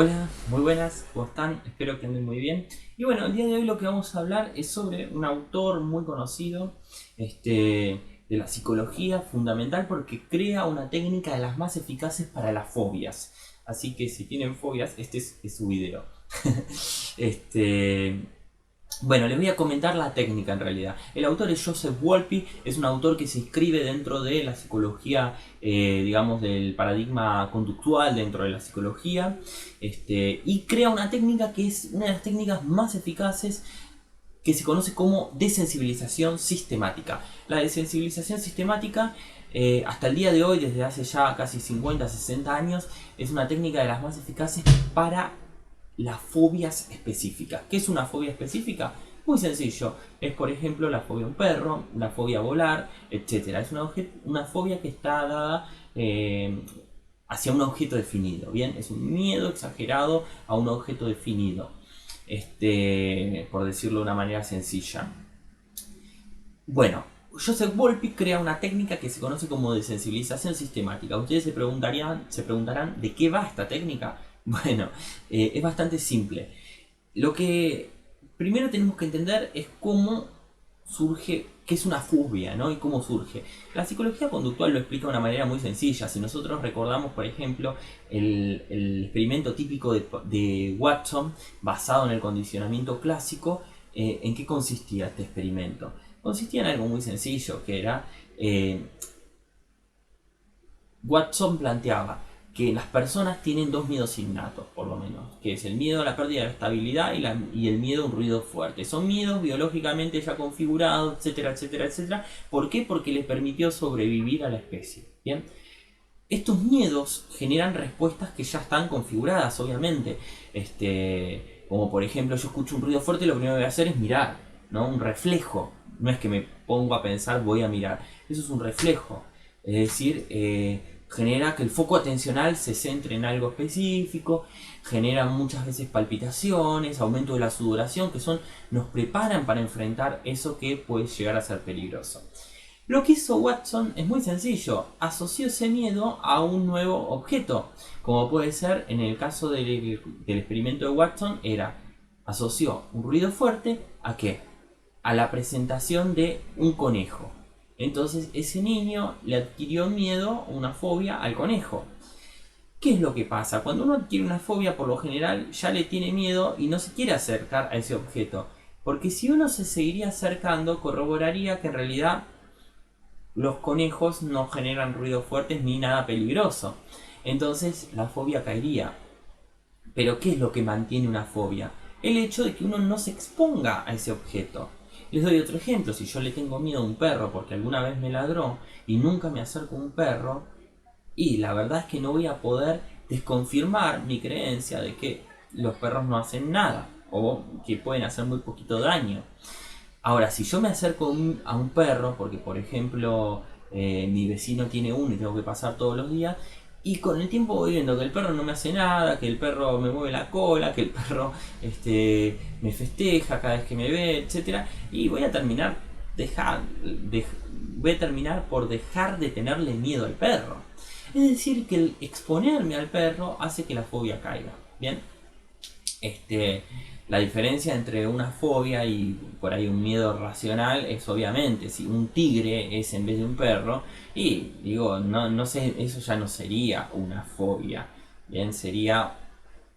Hola, muy buenas, ¿cómo están? Espero que anden muy bien. Y bueno, el día de hoy lo que vamos a hablar es sobre un autor muy conocido de la psicología fundamental porque crea una técnica de las más eficaces para las fobias. Así que si tienen fobias, este es su video. este, bueno, les voy a comentar la técnica en realidad. El autor es Joseph Wolpe, es un autor que se inscribe dentro de la psicología, digamos, del paradigma conductual dentro de la psicología, y crea una técnica que es una de las técnicas más eficaces que se conoce como desensibilización sistemática. La desensibilización sistemática, hasta el día de hoy, desde hace ya casi 50, 60 años, es una técnica de las más eficaces para las fobias específicas. ¿Qué es una fobia específica? Muy sencillo, es por ejemplo la fobia a un perro, la fobia a volar, etcétera. Es una fobia que está dada hacia un objeto definido, ¿bien? Es un miedo exagerado a un objeto definido, por decirlo de una manera sencilla. Bueno, Joseph Wolpe crea una técnica que se conoce como desensibilización sistemática. Ustedes se preguntarán ¿de qué va esta técnica? Bueno, es bastante simple. Lo que primero tenemos que entender es cómo surge, qué es una fobia, ¿no? Y cómo surge. La psicología conductual lo explica de una manera muy sencilla. Si nosotros recordamos, por ejemplo, el experimento típico de Watson, basado en el condicionamiento clásico, ¿en qué consistía este experimento? Consistía en algo muy sencillo, que era, Watson planteaba que las personas tienen dos miedos innatos, por lo menos, que es el miedo a la pérdida de la estabilidad y el miedo a un ruido fuerte. Son miedos biológicamente ya configurados, etcétera, etcétera, etcétera. ¿Por qué? Porque les permitió sobrevivir a la especie. Bien. Estos miedos generan respuestas que ya están configuradas, obviamente. Como por ejemplo, yo escucho un ruido fuerte y lo primero que voy a hacer es mirar, ¿no? Un reflejo. No es que me pongo a pensar, voy a mirar. Eso es un reflejo. Es decir, genera que el foco atencional se centre en algo específico, genera muchas veces palpitaciones, aumento de la sudoración, nos preparan para enfrentar eso que puede llegar a ser peligroso. Lo que hizo Watson es muy sencillo, asoció ese miedo a un nuevo objeto, como puede ser en el caso del experimento de Watson, asoció un ruido fuerte ¿a qué? A la presentación de un conejo. Entonces ese niño le adquirió miedo, una fobia al conejo. ¿Qué es lo que pasa? Cuando uno adquiere una fobia, por lo general ya le tiene miedo y no se quiere acercar a ese objeto. Porque si uno se seguiría acercando, corroboraría que en realidad los conejos no generan ruidos fuertes ni nada peligroso. Entonces la fobia caería. Pero ¿qué es lo que mantiene una fobia? El hecho de que uno no se exponga a ese objeto. Les doy otro ejemplo. Si yo le tengo miedo a un perro porque alguna vez me ladró y nunca me acerco a un perro, y la verdad es que no voy a poder desconfirmar mi creencia de que los perros no hacen nada o que pueden hacer muy poquito daño. Ahora, si yo me acerco a un perro, porque por ejemplo mi vecino tiene uno y tengo que pasar todos los días, y con el tiempo voy viendo que el perro no me hace nada, que el perro me mueve la cola, que el perro me festeja cada vez que me ve, etcétera, y voy a terminar por dejar de tenerle miedo al perro. Es decir, que el exponerme al perro hace que la fobia caiga. Bien. La diferencia entre una fobia y por ahí un miedo racional es obviamente si un tigre es en vez de un perro, y digo, no sé, eso ya no sería una fobia, bien, sería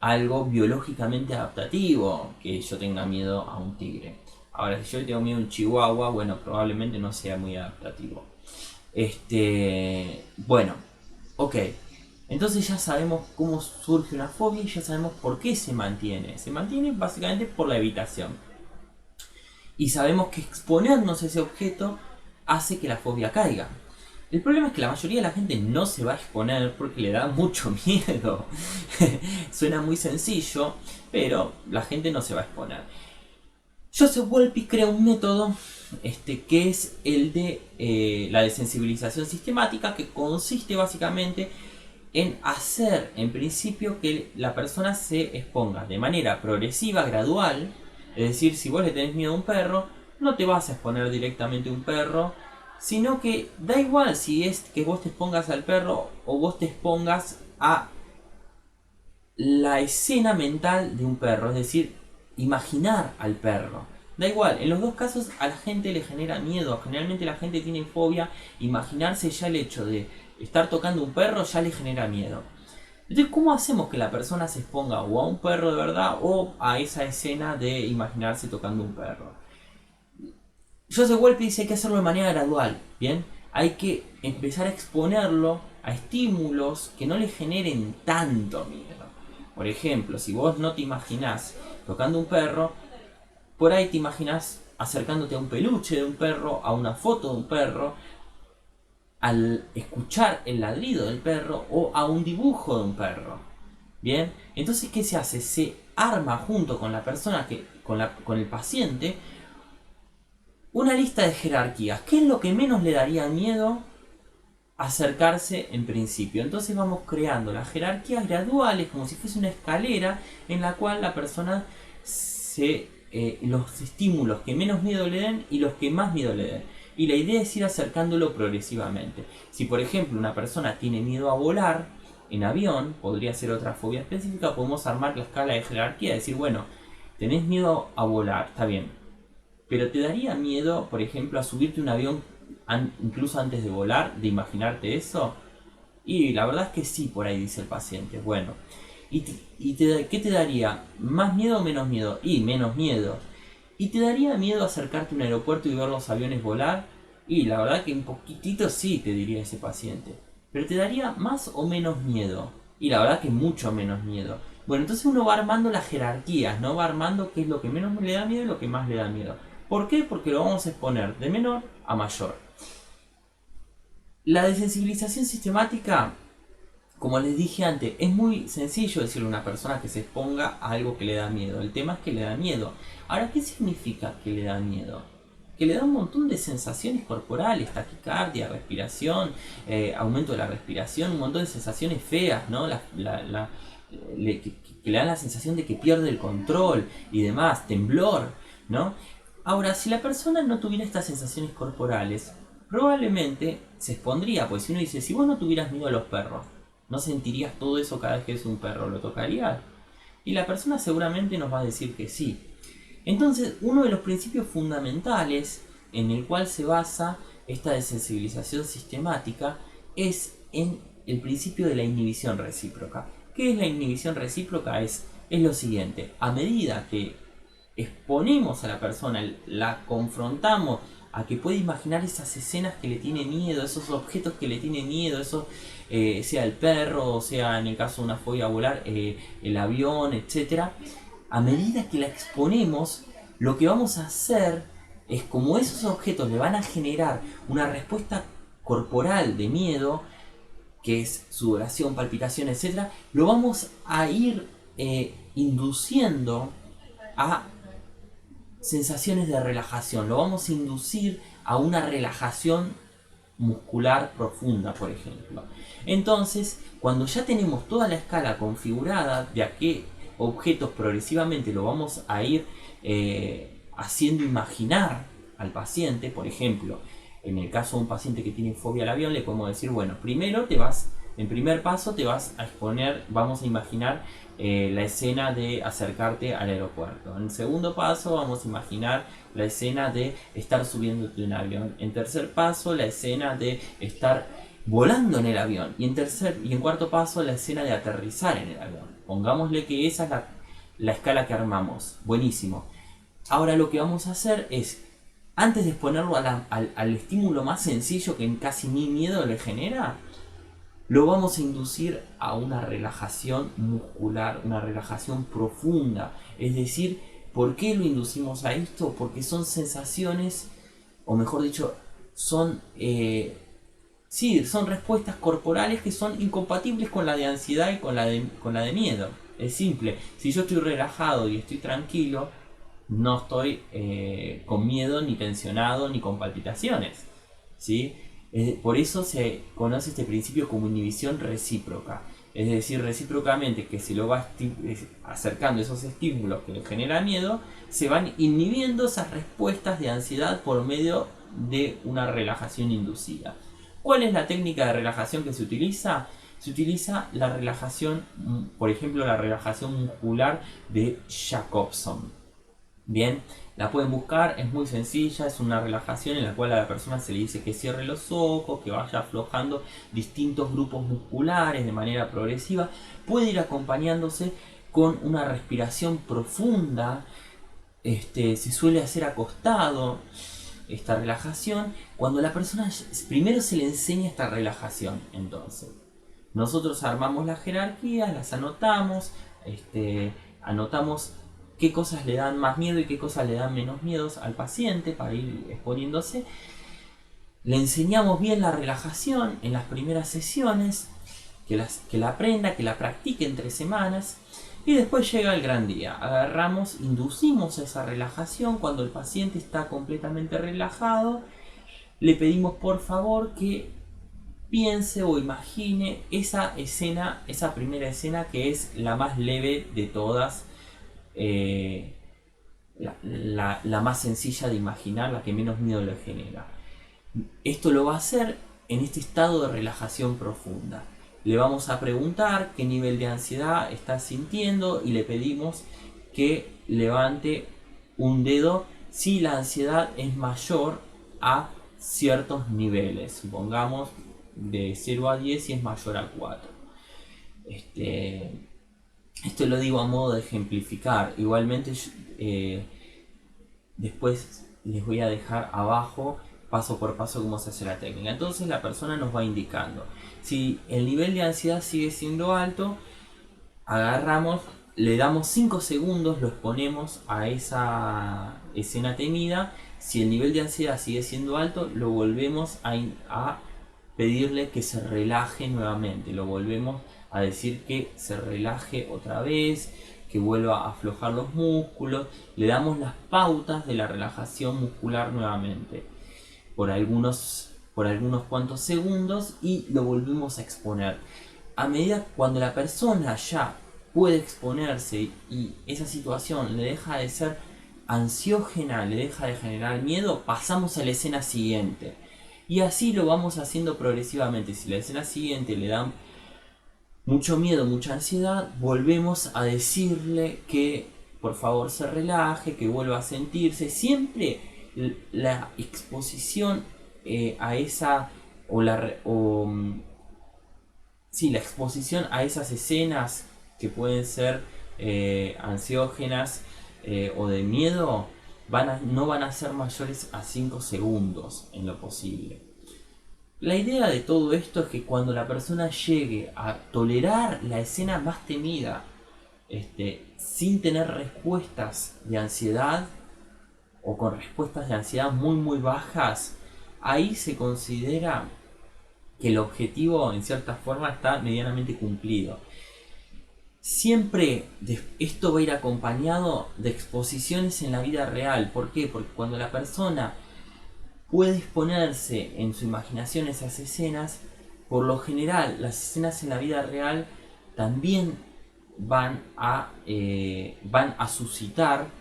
algo biológicamente adaptativo que yo tenga miedo a un tigre. Ahora, si yo le tengo miedo a un chihuahua, bueno, probablemente no sea muy adaptativo. Bueno, ok. Entonces ya sabemos cómo surge una fobia y ya sabemos por qué se mantiene. Se mantiene básicamente por la evitación. Y sabemos que exponernos a ese objeto hace que la fobia caiga. El problema es que la mayoría de la gente no se va a exponer porque le da mucho miedo. Suena muy sencillo, pero la gente no se va a exponer. Joseph Wolpe crea un método que es el de la desensibilización sistemática, que consiste básicamente en hacer en principio que la persona se exponga de manera progresiva, gradual. Es decir, si vos le tenés miedo a un perro, no te vas a exponer directamente a un perro, sino que da igual si es que vos te expongas al perro o vos te expongas a la escena mental de un perro, es decir, imaginar al perro. Da igual, en los dos casos a la gente le genera miedo, generalmente la gente tiene fobia, imaginarse ya el hecho de estar tocando un perro ya le genera miedo. Entonces, ¿cómo hacemos que la persona se exponga o a un perro de verdad o a esa escena de imaginarse tocando un perro? Joseph Wolpe dice que hay que hacerlo de manera gradual, ¿bien? Hay que empezar a exponerlo a estímulos que no le generen tanto miedo. Por ejemplo, si vos no te imaginás tocando un perro, por ahí te imaginás acercándote a un peluche de un perro, a una foto de un perro, al escuchar el ladrido del perro o a un dibujo de un perro. Bien, entonces ¿qué se hace? Se arma junto con la persona con el paciente una lista de jerarquías. ¿Qué es lo que menos le daría miedo acercarse en principio? Entonces vamos creando las jerarquías graduales como si fuese una escalera en la cual la persona los estímulos que menos miedo le den y los que más miedo le den. Y la idea es ir acercándolo progresivamente. Si por ejemplo una persona tiene miedo a volar en avión, podría ser otra fobia específica, podemos armar la escala de jerarquía, decir, bueno, tenés miedo a volar, está bien, pero ¿te daría miedo, por ejemplo, a subirte a un avión incluso antes de volar, de imaginarte eso? Y la verdad es que sí, por ahí dice el paciente. Bueno, ¿qué te daría? ¿Más miedo o menos miedo? Y menos miedo. ¿Y te daría miedo acercarte a un aeropuerto y ver los aviones volar? Y la verdad que un poquitito sí, te diría ese paciente. ¿Pero te daría más o menos miedo? Y la verdad que mucho menos miedo. Bueno, entonces uno va armando las jerarquías, ¿no? Va armando qué es lo que menos le da miedo y lo que más le da miedo. ¿Por qué? Porque lo vamos a exponer de menor a mayor. La desensibilización sistemática, como les dije antes, es muy sencillo decirle a una persona que se exponga a algo que le da miedo. El tema es que le da miedo. Ahora, ¿qué significa que le da miedo? Que le da un montón de sensaciones corporales, taquicardia, respiración, aumento de la respiración, un montón de sensaciones feas, ¿no? Que le dan la sensación de que pierde el control y demás, temblor, ¿no? Ahora, si la persona no tuviera estas sensaciones corporales, probablemente se expondría, pues si uno dice, si vos no tuvieras miedo a los perros, ¿no sentirías todo eso cada vez que es un perro? ¿Lo tocarías? Y la persona seguramente nos va a decir que sí. Entonces, uno de los principios fundamentales en el cual se basa esta desensibilización sistemática es en el principio de la inhibición recíproca. ¿Qué es la inhibición recíproca? Es lo siguiente, a medida que exponemos a la persona, la confrontamos a que puede imaginar esas escenas que le tiene miedo, esos objetos que le tiene miedo, eso sea el perro, o sea en el caso de una fobia a volar, el avión, etc. A medida que la exponemos, lo que vamos a hacer es, como esos objetos le van a generar una respuesta corporal de miedo, que es sudoración, palpitación, etc., lo vamos a ir induciendo a sensaciones de relajación, lo vamos a inducir a una relajación muscular profunda, por ejemplo. Entonces, cuando ya tenemos toda la escala configurada de a qué objetos progresivamente lo vamos a ir haciendo imaginar al paciente, por ejemplo, en el caso de un paciente que tiene fobia al avión, le podemos decir, bueno, primero en primer paso te vas a exponer, vamos a imaginar la escena de acercarte al aeropuerto. En segundo paso vamos a imaginar la escena de estar subiéndote un avión. En tercer paso la escena de estar volando en el avión. Y en cuarto paso la escena de aterrizar en el avión. Pongámosle que esa es la escala que armamos. Buenísimo. Ahora lo que vamos a hacer es, antes de exponerlo al estímulo más sencillo que casi ni miedo le genera, lo vamos a inducir a una relajación muscular, una relajación profunda. Es decir, ¿por qué lo inducimos a esto? Porque son sensaciones, o mejor dicho, son respuestas corporales que son incompatibles con la de ansiedad y con la de miedo. Es simple. Si yo estoy relajado y estoy tranquilo, no estoy con miedo, ni tensionado, ni con palpitaciones, ¿sí? Por eso se conoce este principio como inhibición recíproca. Es decir, recíprocamente que se lo va acercando esos estímulos que le generan miedo, se van inhibiendo esas respuestas de ansiedad por medio de una relajación inducida. ¿Cuál es la técnica de relajación que se utiliza? se utiliza la relajación, por ejemplo, la relajación muscular de Jacobson. Bien, la pueden buscar, es muy sencilla, es una relajación en la cual a la persona se le dice que cierre los ojos, que vaya aflojando distintos grupos musculares de manera progresiva. Puede ir acompañándose con una respiración profunda. Se suele hacer acostado esta relajación. Cuando la persona, primero se le enseña esta relajación, entonces nosotros armamos las jerarquías, las anotamos, anotamos qué cosas le dan más miedo y qué cosas le dan menos miedos al paciente para ir exponiéndose. Le enseñamos bien la relajación en las primeras sesiones, que la aprenda, que la practique en 3 semanas. Y después llega el gran día. Agarramos, inducimos esa relajación cuando el paciente está completamente relajado. Le pedimos por favor que piense o imagine esa escena, esa primera escena que es la más leve de todas, la más sencilla de imaginar, la que menos miedo le genera. Esto lo va a hacer en este estado de relajación profunda. Le vamos a preguntar qué nivel de ansiedad está sintiendo y le pedimos que levante un dedo si la ansiedad es mayor a ciertos niveles. Supongamos de 0 a 10 y es mayor a 4. Esto lo digo a modo de ejemplificar. Igualmente después les voy a dejar abajo paso por paso cómo se hace la técnica. Entonces la persona nos va indicando. Si el nivel de ansiedad sigue siendo alto, agarramos, le damos 5 segundos, lo exponemos a esa escena temida. Si el nivel de ansiedad sigue siendo alto, lo volvemos a pedirle que se relaje nuevamente. Lo volvemos a decir que se relaje otra vez, que vuelva a aflojar los músculos. Le damos las pautas de la relajación muscular nuevamente por algunos cuantos segundos y lo volvemos a exponer. A medida cuando la persona ya puede exponerse y esa situación le deja de ser ansiógena, le deja de generar miedo, pasamos a la escena siguiente. Y así lo vamos haciendo progresivamente. Si la escena siguiente le da mucho miedo, mucha ansiedad, volvemos a decirle que por favor se relaje, que vuelva a sentirse. Siempre la exposición a esa la exposición a esas escenas que pueden ser ansiógenas o de miedo no van a ser mayores a 5 segundos en lo posible. La idea de todo esto es que cuando la persona llegue a tolerar la escena más temida sin tener respuestas de ansiedad o con respuestas de ansiedad muy bajas, ahí se considera que el objetivo en cierta forma está medianamente cumplido. Siempre esto va a ir acompañado de exposiciones en la vida real. ¿Por qué? Porque cuando la persona puede exponerse en su imaginación a esas escenas, por lo general las escenas en la vida real también van a suscitar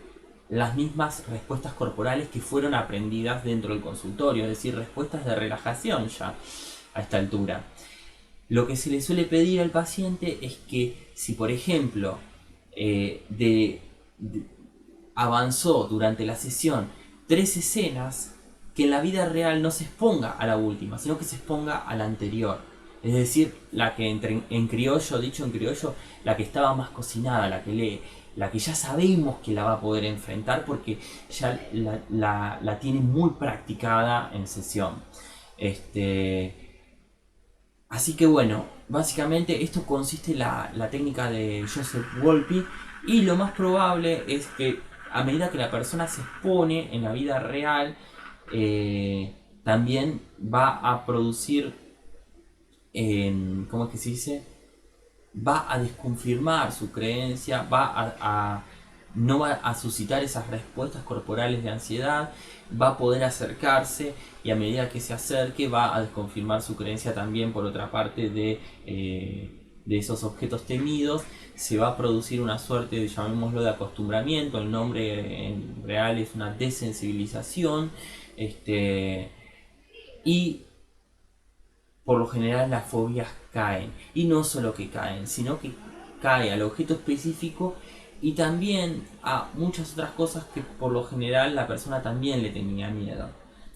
las mismas respuestas corporales que fueron aprendidas dentro del consultorio, es decir, respuestas de relajación ya a esta altura. Lo que se le suele pedir al paciente es que si por ejemplo avanzó durante la sesión 3 escenas, que en la vida real no se exponga a la última, sino que se exponga a la anterior. Es decir, la que en criollo, dicho en criollo, la que estaba más cocinada, la que ya sabemos que la va a poder enfrentar porque ya la tiene muy practicada en sesión. Así que bueno, básicamente esto consiste en la técnica de Joseph Wolpe, y lo más probable es que a medida que la persona se expone en la vida real, también va a producir, ¿cómo es que se dice? Va a desconfirmar su creencia, no va a suscitar esas respuestas corporales de ansiedad, va a poder acercarse, y a medida que se acerque va a desconfirmar su creencia también por otra parte de esos objetos temidos. Se va a producir una suerte de, llamémoslo, de acostumbramiento. El nombre en real es una desensibilización, y por lo general las fobias caen. Y no solo que caen, sino que cae al objeto específico y también a muchas otras cosas que por lo general la persona también le tenía miedo.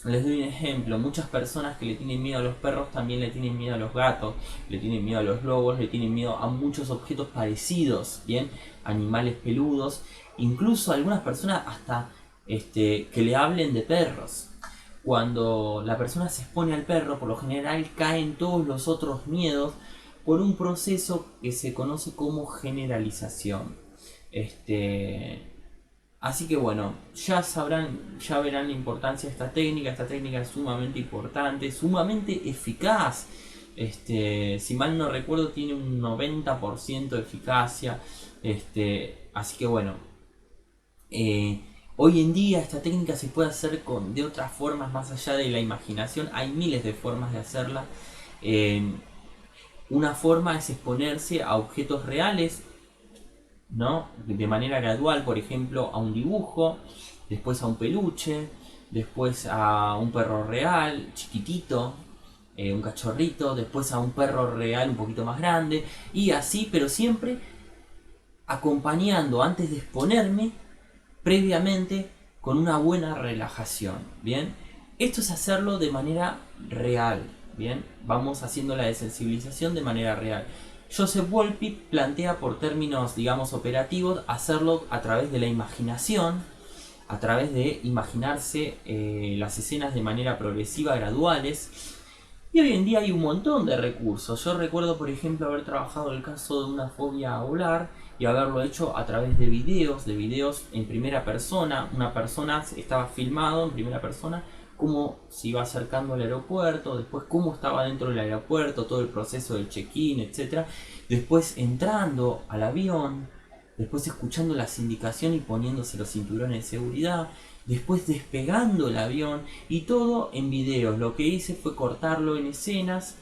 Les doy un ejemplo, muchas personas que le tienen miedo a los perros también le tienen miedo a los gatos, le tienen miedo a los lobos, le tienen miedo a muchos objetos parecidos, ¿bien? Animales peludos, incluso algunas personas hasta que le hablen de perros. Cuando la persona se expone al perro, por lo general caen todos los otros miedos por un proceso que se conoce como generalización. Así que bueno, ya sabrán, ya verán la importancia de esta técnica. Esta técnica es sumamente importante, sumamente eficaz. Si mal no recuerdo, tiene un 90% de eficacia. Así que bueno, hoy en día esta técnica se puede hacer de otras formas más allá de la imaginación. Hay miles de formas de hacerla. Una forma es exponerse a objetos reales, ¿no? De manera gradual, por ejemplo, a un dibujo, después a un peluche, después a un perro real, chiquitito, un cachorrito, después a un perro real un poquito más grande, y así, pero siempre acompañando antes de exponerme, previamente, con una buena relajación, ¿bien? Esto es hacerlo de manera real, ¿bien? Vamos haciendo la desensibilización de manera real. Joseph Wolpe plantea por términos, digamos, operativos, hacerlo a través de la imaginación, a través de imaginarse las escenas de manera progresiva, graduales. Y hoy en día hay un montón de recursos. Yo recuerdo, por ejemplo, haber trabajado el caso de una fobia a volar y haberlo hecho a través de videos en primera persona. Una persona estaba filmado en primera persona cómo se iba acercando al aeropuerto, después cómo estaba dentro del aeropuerto, todo el proceso del check-in, etc. Después entrando al avión, después escuchando las indicaciones y poniéndose los cinturones de seguridad, después despegando el avión y todo en videos. Lo que hice fue cortarlo en escenas,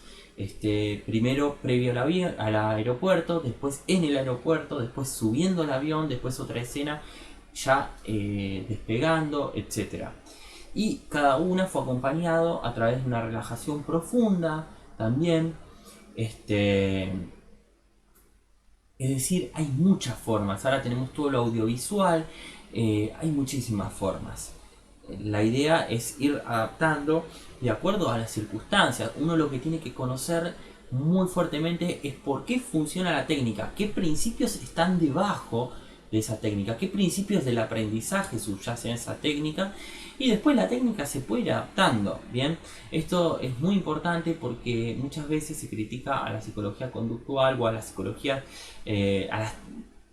primero previo al aeropuerto, después en el aeropuerto, después subiendo al avión, después otra escena ya despegando, etcétera. Y cada una fue acompañado a través de una relajación profunda también. Es decir, hay muchas formas. Ahora tenemos todo lo audiovisual, hay muchísimas formas. La idea es ir adaptando de acuerdo a las circunstancias. Uno lo que tiene que conocer muy fuertemente es por qué funciona la técnica, qué principios están debajo de esa técnica, qué principios del aprendizaje subyacen en esa técnica, y después la técnica se puede ir adaptando, ¿bien? Esto es muy importante porque muchas veces se critica a la psicología conductual o a la psicología,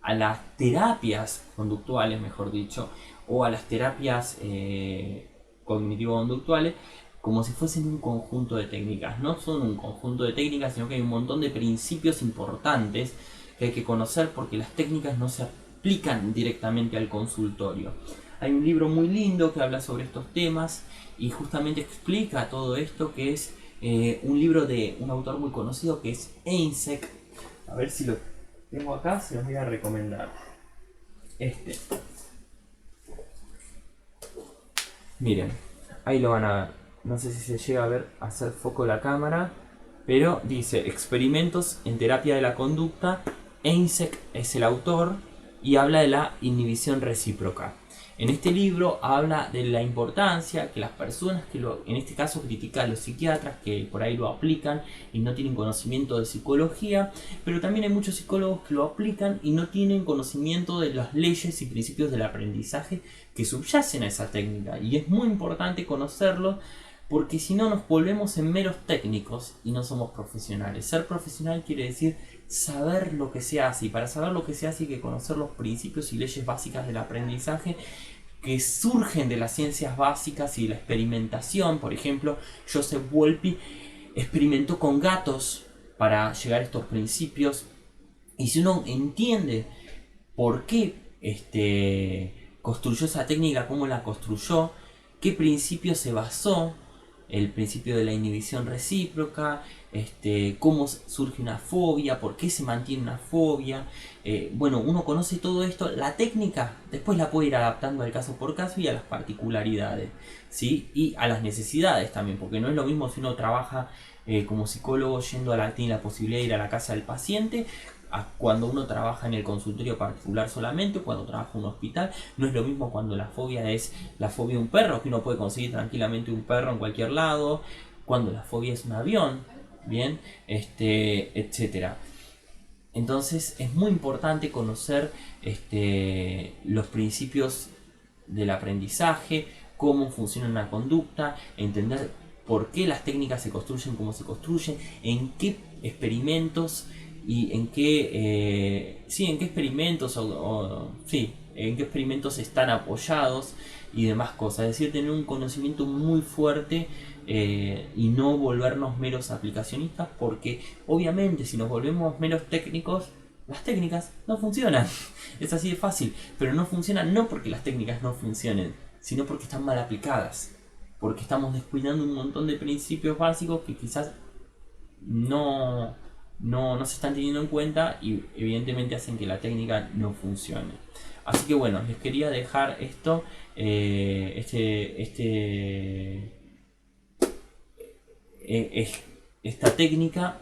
a las terapias conductuales, mejor dicho, o a las terapias cognitivo-conductuales, como si fuesen un conjunto de técnicas. No son un conjunto de técnicas, sino que hay un montón de principios importantes que hay que conocer porque las técnicas no se aplican directamente al consultorio. Hay un libro muy lindo que habla sobre estos temas y justamente explica todo esto, que es un libro de un autor muy conocido que es Eysenck. A ver si lo tengo acá, se los voy a recomendar. Miren, ahí lo van a ver. No sé si se llega a ver, hacer foco la cámara, pero dice experimentos en terapia de la conducta. Eysenck es el autor y habla de la inhibición recíproca. En este libro habla de la importancia que las personas en este caso critica a los psiquiatras que por ahí lo aplican y no tienen conocimiento de psicología, pero también hay muchos psicólogos que lo aplican y no tienen conocimiento de las leyes y principios del aprendizaje que subyacen a esa técnica. Y es muy importante conocerlo porque si no nos volvemos en meros técnicos y no somos profesionales. Ser profesional quiere decir saber lo que se hace, y para saber lo que se hace hay que conocer los principios y leyes básicas del aprendizaje que surgen de las ciencias básicas y de la experimentación. Por ejemplo, Joseph Wolpe experimentó con gatos para llegar a estos principios, y si uno entiende por qué construyó esa técnica, cómo la construyó, qué principio se basó, el principio de la inhibición recíproca, cómo surge una fobia, por qué se mantiene una fobia. Bueno, uno conoce todo esto, la técnica después la puede ir adaptando al caso por caso y a las particularidades, ¿sí? Y a las necesidades también, porque no es lo mismo si uno trabaja como psicólogo tiene la posibilidad de ir a la casa del paciente, cuando uno trabaja en el consultorio particular solamente, cuando trabaja en un hospital. No es lo mismo cuando la fobia es la fobia de un perro, que uno puede conseguir tranquilamente un perro en cualquier lado, cuando la fobia es un avión, bien, etcétera. Entonces es muy importante conocer los principios del aprendizaje, cómo funciona una conducta, entender por qué las técnicas se construyen como se construyen, en qué experimentos y en qué, en qué experimentos en qué experimentos están apoyados y demás cosas. Es decir, tener un conocimiento muy fuerte y no volvernos meros aplicacionistas, porque obviamente si nos volvemos meros técnicos, las técnicas no funcionan. Es así de fácil, pero no funcionan no porque las técnicas no funcionen, sino porque están mal aplicadas, porque estamos descuidando un montón de principios básicos que quizás no se están teniendo en cuenta y evidentemente hacen que la técnica no funcione. Así que bueno, les quería dejar esto, esta técnica,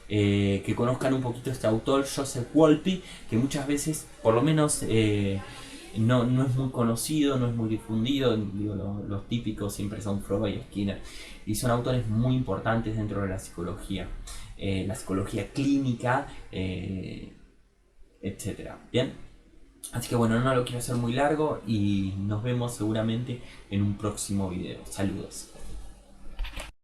que conozcan un poquito este autor, Joseph Wolpe, que muchas veces, por lo menos, no es muy conocido, no es muy difundido. Digo, los típicos siempre son Freud y Skinner, y son autores muy importantes dentro de la psicología clínica, etcétera. Bien, así que bueno, no lo quiero hacer muy largo y nos vemos seguramente en un próximo video. Saludos.